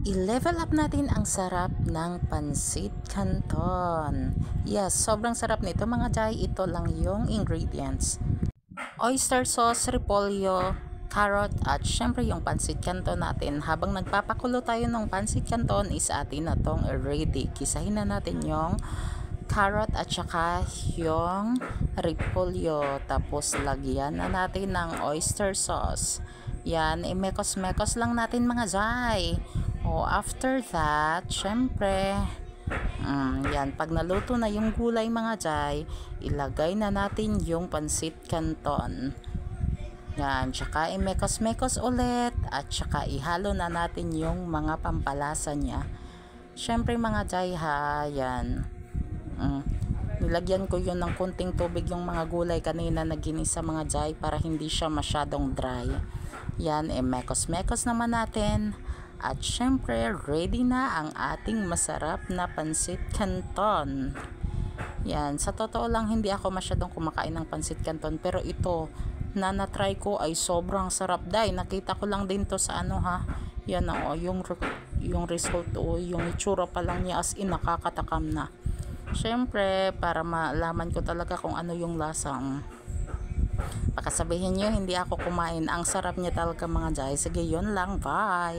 I-level up natin ang sarap ng pansit canton. Yes, sobrang sarap nito mga jay. Ito lang yung ingredients: oyster sauce, repolyo, carrot, at syempre yung pansit canton natin. Habang nagpapakulo tayo ng pansit canton, is atin na tong ready. Kisahin na natin yung carrot at saka yung repolyo. Tapos lagyan na natin ng oyster sauce. Yan, imekos-mekos lang natin mga jay. O after that, syempre, yan, pag naluto na yung gulay mga jay, ilagay na natin yung pansit canton. Yan, tsaka imekos-mekos ulit at tsaka ihalo na natin yung mga pampalasa niya. Syempre mga jay ha, yan. Nilagyan ko yun ng kunting tubig yung mga gulay kanina na ginisa mga jay para hindi siya masyadong dry. Yan, imekos-mekos naman natin. At syempre, ready na ang ating masarap na pansit canton. Yan, sa totoo lang hindi ako masyadong kumakain ng pansit canton, pero ito na na-try ko ay sobrang sarap dahil nakita ko lang din to sa ano ha. Yan o, yung result o yung itsura pa lang niya as in nakakatakam na. Syempre, para malaman ko talaga kung ano yung lasang. Baka sabihin nyo hindi ako kumain, ang sarap niya talaga mga jay. Sige, yun lang, bye.